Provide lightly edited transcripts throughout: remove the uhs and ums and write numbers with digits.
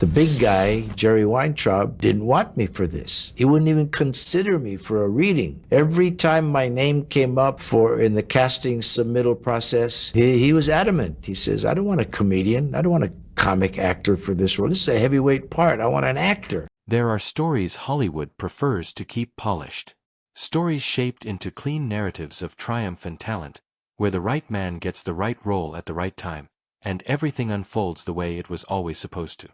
The big guy, Jerry Weintraub, didn't want me for this. He wouldn't even consider me for a reading. Every time my name came up for in the casting submittal process, he was adamant. He says, I don't want a comedian. I don't want a comic actor for this role. This is a heavyweight part. I want an actor. There are stories Hollywood prefers to keep polished. Stories shaped into clean narratives of triumph and talent, where the right man gets the right role at the right time, and everything unfolds the way it was always supposed to.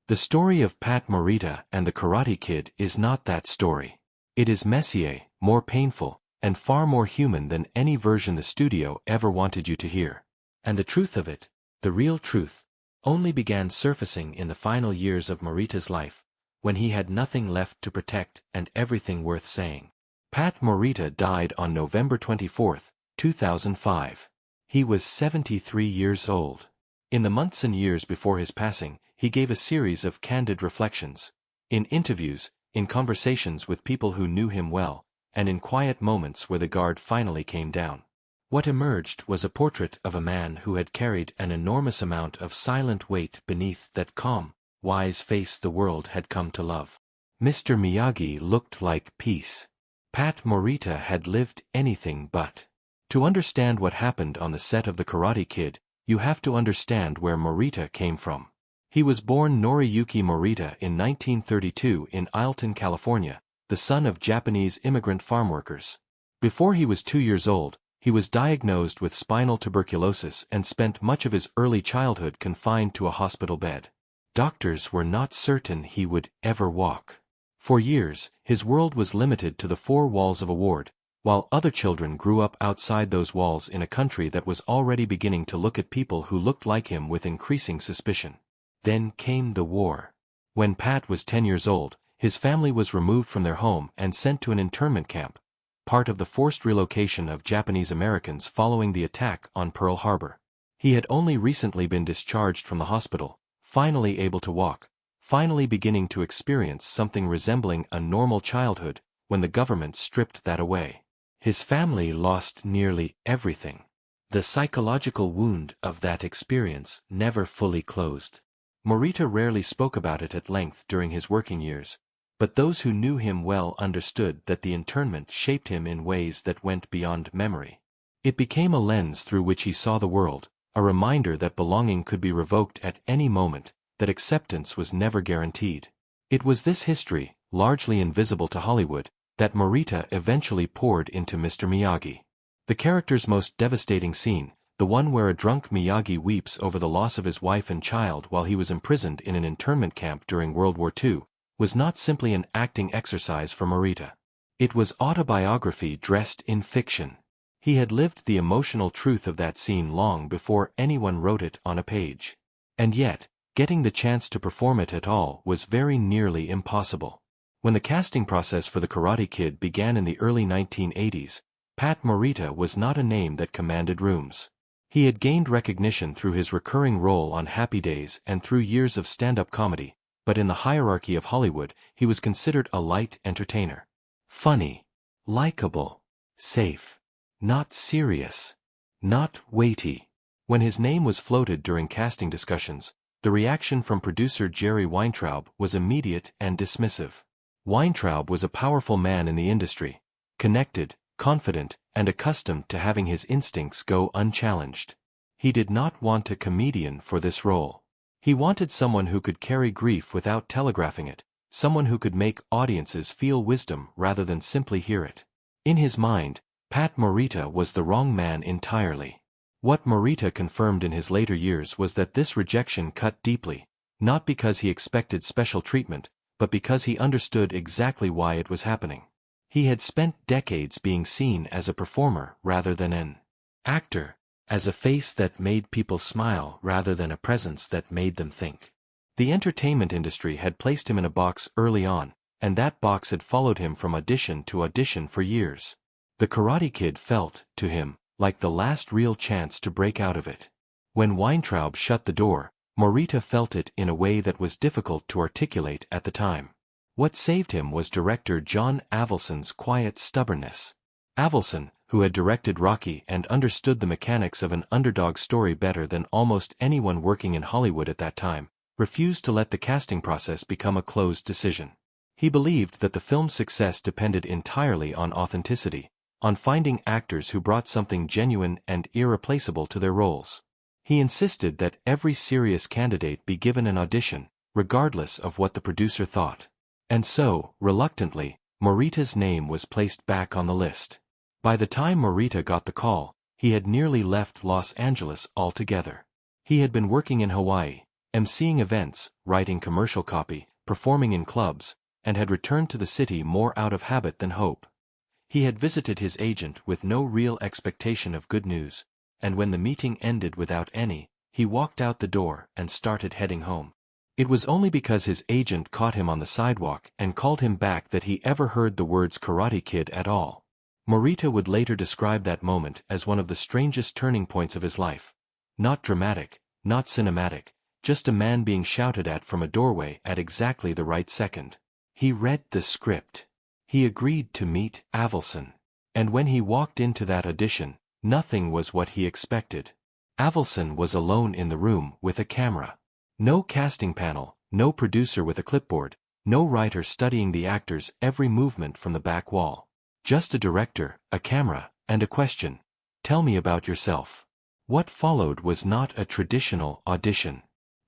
The story of Pat Morita and the Karate Kid is not that story. It is messier, more painful, and far more human than any version the studio ever wanted you to hear. And the truth of it, the real truth, only began surfacing in the final years of Morita's life, when he had nothing left to protect and everything worth saying. Pat Morita died on November 24, 2005. He was 73 years old. In the months and years before his passing, he gave a series of candid reflections. In interviews, in conversations with people who knew him well, and in quiet moments where the guard finally came down. What emerged was a portrait of a man who had carried an enormous amount of silent weight beneath that calm, wise face the world had come to love. Mr. Miyagi looked like peace. Pat Morita had lived anything but. To understand what happened on the set of The Karate Kid, you have to understand where Morita came from. He was born Noriyuki Morita in 1932 in Ileton, California, the son of Japanese immigrant farm workers. Before he was 2 years old, he was diagnosed with spinal tuberculosis and spent much of his early childhood confined to a hospital bed. Doctors were not certain he would ever walk. For years, his world was limited to the four walls of a ward, while other children grew up outside those walls in a country that was already beginning to look at people who looked like him with increasing suspicion. Then came the war. When Pat was 10 years old, his family was removed from their home and sent to an internment camp, part of the forced relocation of Japanese Americans following the attack on Pearl Harbor. He had only recently been discharged from the hospital, finally able to walk, finally beginning to experience something resembling a normal childhood, when the government stripped that away. His family lost nearly everything. The psychological wound of that experience never fully closed. Morita rarely spoke about it at length during his working years, but those who knew him well understood that the internment shaped him in ways that went beyond memory. It became a lens through which he saw the world, a reminder that belonging could be revoked at any moment, that acceptance was never guaranteed. It was this history, largely invisible to Hollywood, that Morita eventually poured into Mr. Miyagi. The character's most devastating scene, the one where a drunk Miyagi weeps over the loss of his wife and child while he was imprisoned in an internment camp during World War II, was not simply an acting exercise for Morita. It was autobiography dressed in fiction. He had lived the emotional truth of that scene long before anyone wrote it on a page. And yet, getting the chance to perform it at all was very nearly impossible. When the casting process for The Karate Kid began in the early 1980s, Pat Morita was not a name that commanded rooms. He had gained recognition through his recurring role on Happy Days and through years of stand-up comedy, but in the hierarchy of Hollywood, he was considered a light entertainer. Funny, likable, safe, not serious, not weighty. When his name was floated during casting discussions, the reaction from producer Jerry Weintraub was immediate and dismissive. Weintraub was a powerful man in the industry, connected, confident, and accustomed to having his instincts go unchallenged. He did not want a comedian for this role. He wanted someone who could carry grief without telegraphing it, someone who could make audiences feel wisdom rather than simply hear it. In his mind, Pat Morita was the wrong man entirely. What Morita confirmed in his later years was that this rejection cut deeply, not because he expected special treatment, but because he understood exactly why it was happening. He had spent decades being seen as a performer rather than an actor, as a face that made people smile rather than a presence that made them think. The entertainment industry had placed him in a box early on, and that box had followed him from audition to audition for years. The Karate Kid felt, to him, like the last real chance to break out of it. When Weintraub shut the door, Morita felt it in a way that was difficult to articulate at the time. What saved him was director John Avildsen's quiet stubbornness. Avildsen, who had directed Rocky and understood the mechanics of an underdog story better than almost anyone working in Hollywood at that time, refused to let the casting process become a closed decision. He believed that the film's success depended entirely on authenticity, on finding actors who brought something genuine and irreplaceable to their roles. He insisted that every serious candidate be given an audition, regardless of what the producer thought. And so, reluctantly, Morita's name was placed back on the list. By the time Morita got the call, he had nearly left Los Angeles altogether. He had been working in Hawaii, emceeing events, writing commercial copy, performing in clubs, and had returned to the city more out of habit than hope. He had visited his agent with no real expectation of good news, and when the meeting ended without any, he walked out the door and started heading home. It was only because his agent caught him on the sidewalk and called him back that he ever heard the words Karate Kid at all. Morita would later describe that moment as one of the strangest turning points of his life. Not dramatic, not cinematic, just a man being shouted at from a doorway at exactly the right second. He read the script. He agreed to meet Avildsen. And when he walked into that audition, nothing was what he expected. Avildsen was alone in the room with a camera. No casting panel, no producer with a clipboard, no writer studying the actor's every movement from the back wall. Just a director, a camera, and a question. Tell me about yourself. What followed was not a traditional audition.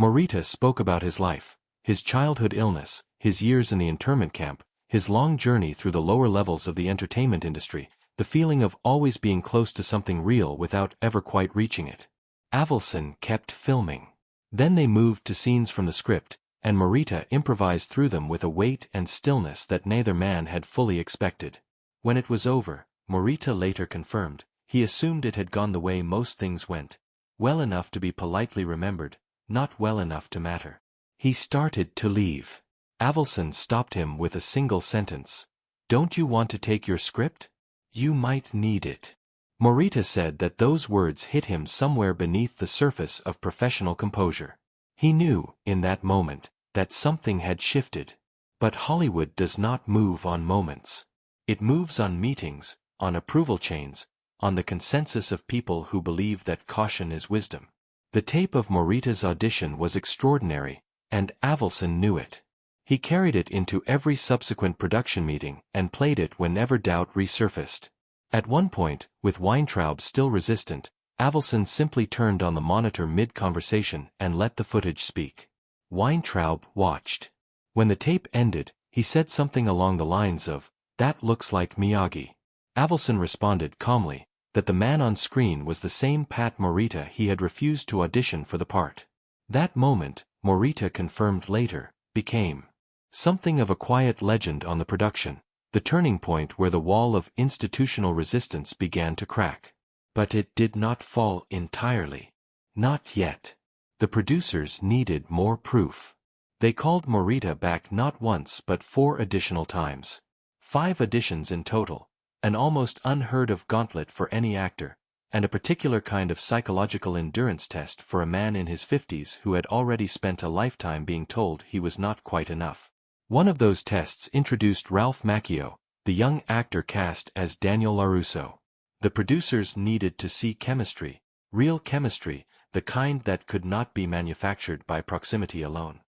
Morita spoke about his life, his childhood illness, his years in the internment camp, his long journey through the lower levels of the entertainment industry, the feeling of always being close to something real without ever quite reaching it. Avildsen kept filming. Then they moved to scenes from the script, and Morita improvised through them with a weight and stillness that neither man had fully expected. When it was over, Morita later confirmed, he assumed it had gone the way most things went. Well enough to be politely remembered, not well enough to matter. He started to leave. Avildsen stopped him with a single sentence. Don't you want to take your script? You might need it. Morita said that those words hit him somewhere beneath the surface of professional composure. He knew, in that moment, that something had shifted. But Hollywood does not move on moments. It moves on meetings, on approval chains, on the consensus of people who believe that caution is wisdom. The tape of Morita's audition was extraordinary, and Avildsen knew it. He carried it into every subsequent production meeting and played it whenever doubt resurfaced. At one point, with Weintraub still resistant, Avildsen simply turned on the monitor mid-conversation and let the footage speak. Weintraub watched. When the tape ended, he said something along the lines of, "That looks like Miyagi." Avildsen responded calmly, that the man on screen was the same Pat Morita he had refused to audition for the part. That moment, Morita confirmed later, became something of a quiet legend on the production, the turning point where the wall of institutional resistance began to crack. But it did not fall entirely. Not yet. The producers needed more proof. They called Morita back not once but 4 additional times. 5 auditions in total, an almost unheard-of gauntlet for any actor, and a particular kind of psychological endurance test for a man in his 50s who had already spent a lifetime being told he was not quite enough. One of those tests introduced Ralph Macchio, the young actor cast as Daniel LaRusso. The producers needed to see chemistry, real chemistry, the kind that could not be manufactured by proximity alone.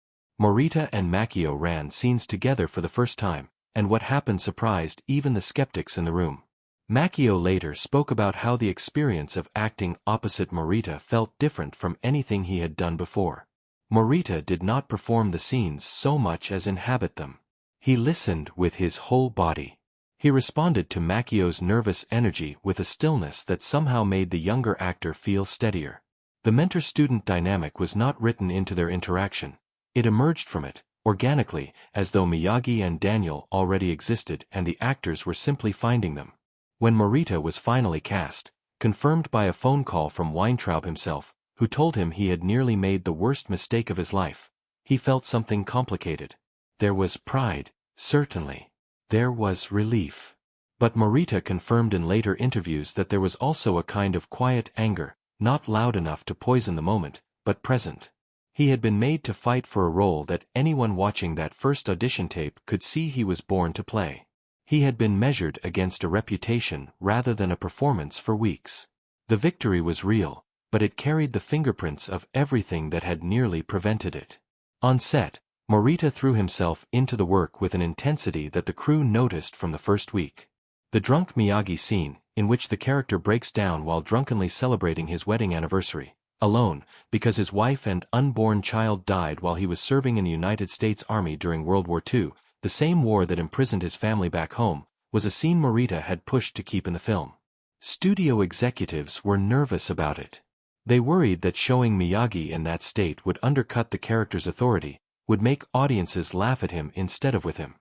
Morita and Macchio ran scenes together for the first time, and what happened surprised even the skeptics in the room. Macchio later spoke about how the experience of acting opposite Morita felt different from anything he had done before. Morita did not perform the scenes so much as inhabit them. He listened with his whole body. He responded to Macchio's nervous energy with a stillness that somehow made the younger actor feel steadier. The mentor-student dynamic was not written into their interaction. It emerged from it, organically, as though Miyagi and Daniel already existed and the actors were simply finding them. When Morita was finally cast, confirmed by a phone call from Weintraub himself, who told him he had nearly made the worst mistake of his life, he felt something complicated. There was pride, certainly. There was relief. But Morita confirmed in later interviews that there was also a kind of quiet anger, not loud enough to poison the moment, but present. He had been made to fight for a role that anyone watching that first audition tape could see he was born to play. He had been measured against a reputation rather than a performance for weeks. The victory was real, but it carried the fingerprints of everything that had nearly prevented it. On set, Morita threw himself into the work with an intensity that the crew noticed from the first week. The drunk Miyagi scene, in which the character breaks down while drunkenly celebrating his wedding anniversary, alone, because his wife and unborn child died while he was serving in the United States Army during World War II, the same war that imprisoned his family back home, was a scene Morita had pushed to keep in the film. Studio executives were nervous about it. They worried that showing Miyagi in that state would undercut the character's authority, would make audiences laugh at him instead of with him.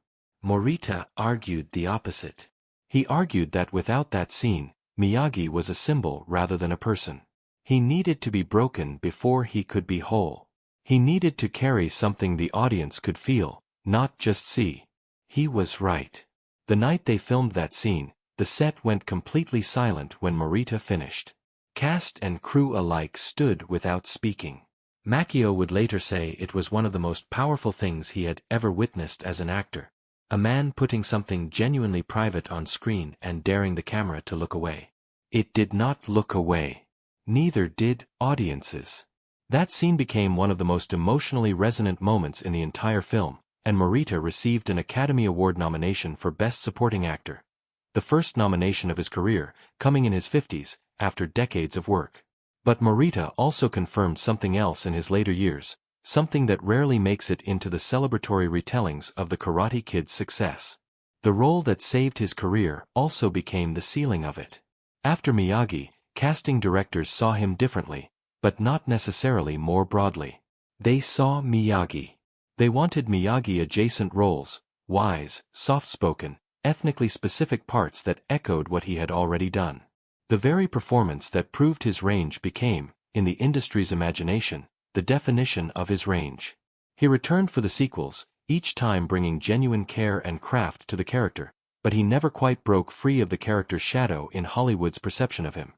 Morita argued the opposite. He argued that without that scene, Miyagi was a symbol rather than a person. He needed to be broken before he could be whole. He needed to carry something the audience could feel, not just see. He was right. The night they filmed that scene, the set went completely silent when Morita finished. Cast and crew alike stood without speaking. Macchio would later say it was one of the most powerful things he had ever witnessed as an actor. A man putting something genuinely private on screen and daring the camera to look away. It did not look away. Neither did audiences. That scene became one of the most emotionally resonant moments in the entire film, and Morita received an Academy Award nomination for Best Supporting Actor. The first nomination of his career, coming in his 50s, after decades of work. But Morita also confirmed something else in his later years, something that rarely makes it into the celebratory retellings of the Karate Kid's success. The role that saved his career also became the ceiling of it. After Miyagi, casting directors saw him differently, but not necessarily more broadly. They saw Miyagi. They wanted Miyagi-adjacent roles, wise, soft-spoken, ethnically specific parts that echoed what he had already done. The very performance that proved his range became, in the industry's imagination, the definition of his range. He returned for the sequels, each time bringing genuine care and craft to the character, but he never quite broke free of the character's shadow in Hollywood's perception of him.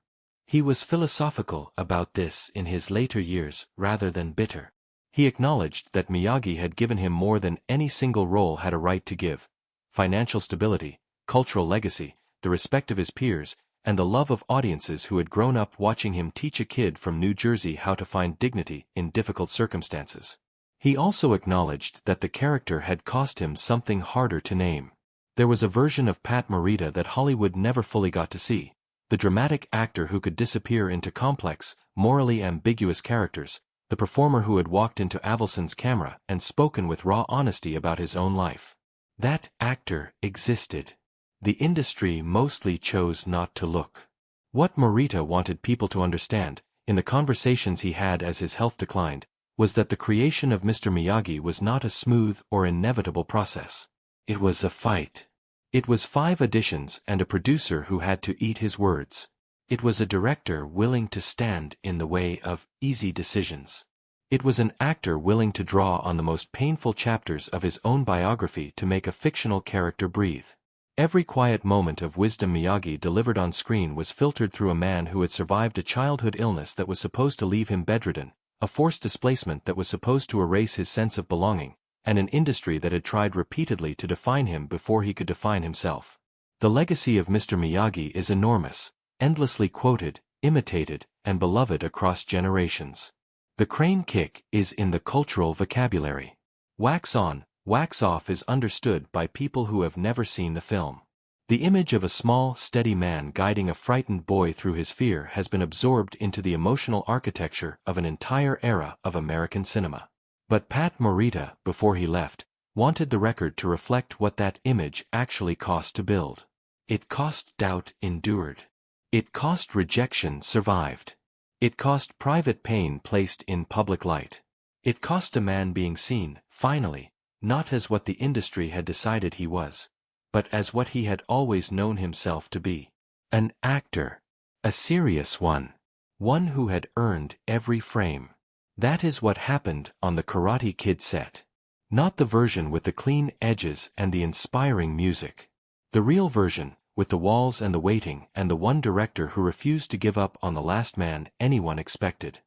He was philosophical about this in his later years rather than bitter. He acknowledged that Miyagi had given him more than any single role had a right to give: financial stability, cultural legacy, the respect of his peers, and the love of audiences who had grown up watching him teach a kid from New Jersey how to find dignity in difficult circumstances. He also acknowledged that the character had cost him something harder to name. There was a version of Pat Morita that Hollywood never fully got to see, the dramatic actor who could disappear into complex, morally ambiguous characters, the performer who had walked into Avildsen's camera and spoken with raw honesty about his own life. That actor existed. The industry mostly chose not to look. What Morita wanted people to understand, in the conversations he had as his health declined, was that the creation of Mr. Miyagi was not a smooth or inevitable process. It was a fight. It was 5 auditions and a producer who had to eat his words. It was a director willing to stand in the way of easy decisions. It was an actor willing to draw on the most painful chapters of his own biography to make a fictional character breathe. Every quiet moment of wisdom Miyagi delivered on screen was filtered through a man who had survived a childhood illness that was supposed to leave him bedridden, a forced displacement that was supposed to erase his sense of belonging, and an industry that had tried repeatedly to define him before he could define himself. The legacy of Mr. Miyagi is enormous, endlessly quoted, imitated, and beloved across generations. The crane kick is in the cultural vocabulary. Wax on, wax off is understood by people who have never seen the film. The image of a small, steady man guiding a frightened boy through his fear has been absorbed into the emotional architecture of an entire era of American cinema. But Pat Morita, before he left, wanted the record to reflect what that image actually cost to build. It cost doubt endured. It cost rejection survived. It cost private pain placed in public light. It cost a man being seen, finally, not as what the industry had decided he was, but as what he had always known himself to be. An actor. A serious one. One who had earned every frame. That is what happened on the Karate Kid set. Not the version with the clean edges and the inspiring music. The real version, with the walls and the waiting and the one director who refused to give up on the last man anyone expected.